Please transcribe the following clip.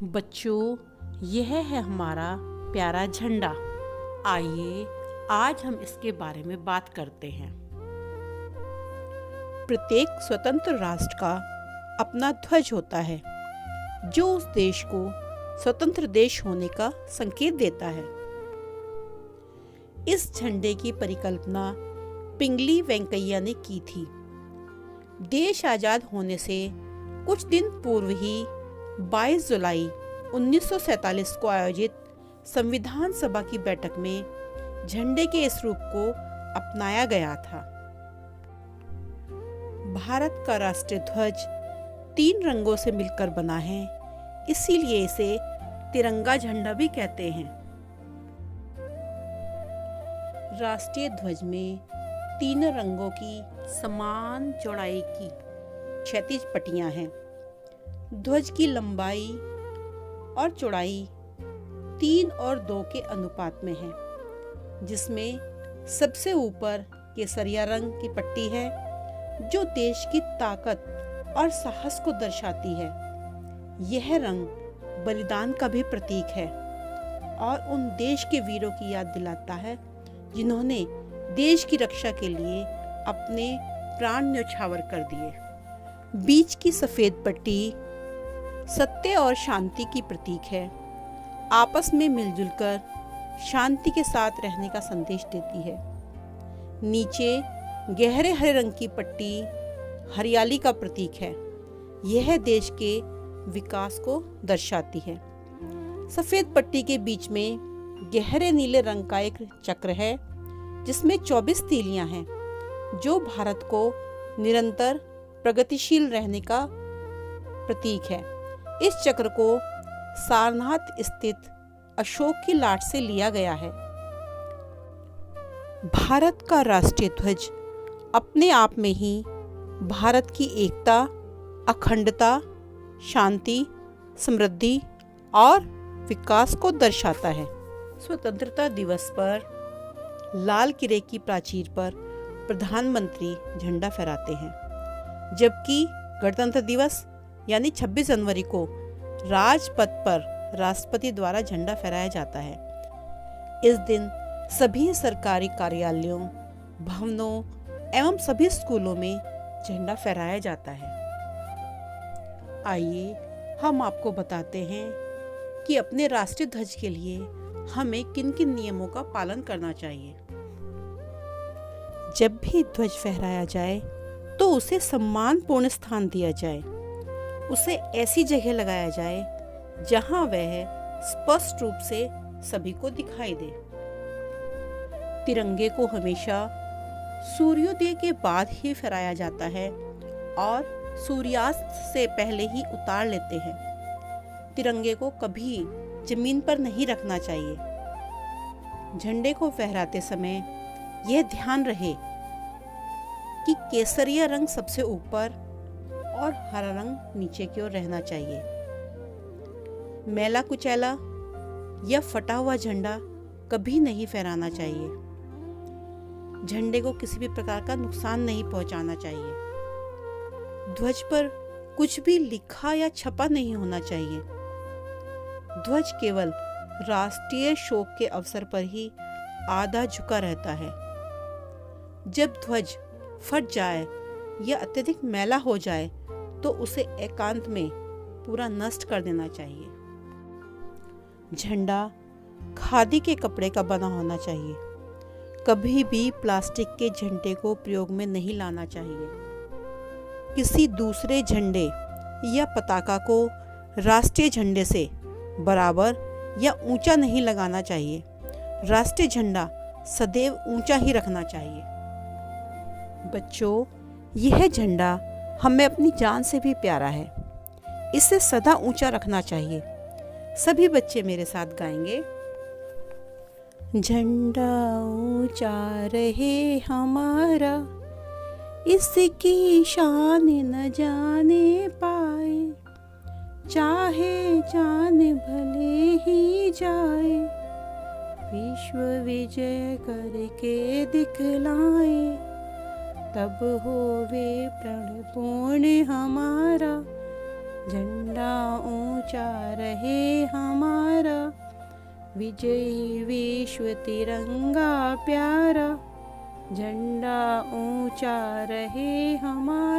बच्चों, यह है हमारा प्यारा झंडा। आइए आज हम इसके बारे में बात करते हैं। प्रत्येक स्वतंत्र राष्ट्र का अपना ध्वज होता है जो उस देश को स्वतंत्र देश होने का संकेत देता है। इस झंडे की परिकल्पना पिंगली वेंकैया ने की थी। देश आजाद होने से कुछ दिन पूर्व ही 22 जुलाई 1947 को आयोजित संविधान सभा की बैठक में झंडे के इस रूप को अपनाया गया था। भारत का राष्ट्रीय ध्वज 3 रंगों से मिलकर बना है, इसीलिए इसे तिरंगा झंडा भी कहते हैं। राष्ट्रीय ध्वज में 3 रंगों की समान चौड़ाई की क्षैतिज पट्टियां हैं। ध्वज की लंबाई और चौड़ाई 3 और 2 के अनुपात में है, जिसमें सबसे ऊपर केसरिया रंग की पट्टी है जो देश की ताकत और साहस को दर्शाती है। यह रंग बलिदान का भी प्रतीक है और उन देश के वीरों की याद दिलाता है जिन्होंने देश की रक्षा के लिए अपने प्राण न्यौछावर कर दिए। बीच की सफेद पट्टी सत्य और शांति की प्रतीक है। आपस में मिलजुल कर शांति के साथ रहने का संदेश देती है। नीचे गहरे हरे रंग की पट्टी हरियाली का प्रतीक है। यह देश के विकास को दर्शाती है। सफेद पट्टी के बीच में गहरे नीले रंग का एक चक्र है जिसमें 24 तीलियां हैं, जो भारत को निरंतर प्रगतिशील रहने का प्रतीक है। इस चक्र को सारनाथ स्थित अशोक की लाट से लिया गया है। भारत का राष्ट्रीय ध्वज अपने आप में ही भारत की एकता, अखंडता, शांति, समृद्धि और विकास को दर्शाता है। स्वतंत्रता दिवस पर लाल किले की प्राचीर पर प्रधानमंत्री झंडा फहराते हैं, जबकि गणतंत्र दिवस यानी 26 जनवरी को राजपथ पर राष्ट्रपति द्वारा झंडा फहराया जाता है। इस दिन सभी सरकारी कार्यालयों, भवनों एवं सभी स्कूलों में झंडा फहराया जाता है। आइए हम आपको बताते हैं कि अपने राष्ट्रीय ध्वज के लिए हमें किन किन नियमों का पालन करना चाहिए। जब भी ध्वज फहराया जाए तो उसे सम्मानपूर्ण स्थान दिया जाए। उसे ऐसी जगह लगाया जाए जहां वह स्पष्ट रूप से सभी को दिखाई दे। तिरंगे को हमेशा सूर्योदय के बाद ही फहराया जाता है और सूर्यास्त से पहले ही उतार लेते हैं। तिरंगे को कभी जमीन पर नहीं रखना चाहिए। झंडे को फहराते समय यह ध्यान रहे कि केसरिया रंग सबसे ऊपर और हरा रंग नीचे की ओर रहना चाहिए। मैला कुचैला या फटा हुआ झंडा कभी नहीं फहराना चाहिए। झंडे को किसी भी प्रकार का नुकसान नहीं पहुंचाना चाहिए। ध्वज पर कुछ भी लिखा या छपा नहीं होना चाहिए। ध्वज केवल राष्ट्रीय शोक के अवसर पर ही आधा झुका रहता है। जब ध्वज फट जाए या अत्यधिक मैला हो जाए तो उसे एकांत में पूरा नष्ट कर देना चाहिए। झंडा खादी के कपड़े का बना होना चाहिए। कभी भी प्लास्टिक के झंडे को प्रयोग में नहीं लाना चाहिए। किसी दूसरे झंडे या पताका को राष्ट्रीय झंडे से बराबर या ऊंचा नहीं लगाना चाहिए। राष्ट्रीय झंडा सदैव ऊंचा ही रखना चाहिए। बच्चों, यह झंडा हमें अपनी जान से भी प्यारा है। इसे सदा ऊंचा रखना चाहिए। सभी बच्चे मेरे साथ गाएंगे। झंडा ऊंचा रहे हमारा, इसकी शान न जाने पाए, चाहे जान भले ही जाए, विश्व विजय करके दिखलाए, तब होवे प्रण पूर्ण हमारा, झंडा ऊंचा रहे हमारा, विजयी विश्व तिरंगा प्यारा, झंडा ऊंचा रहे हमारा।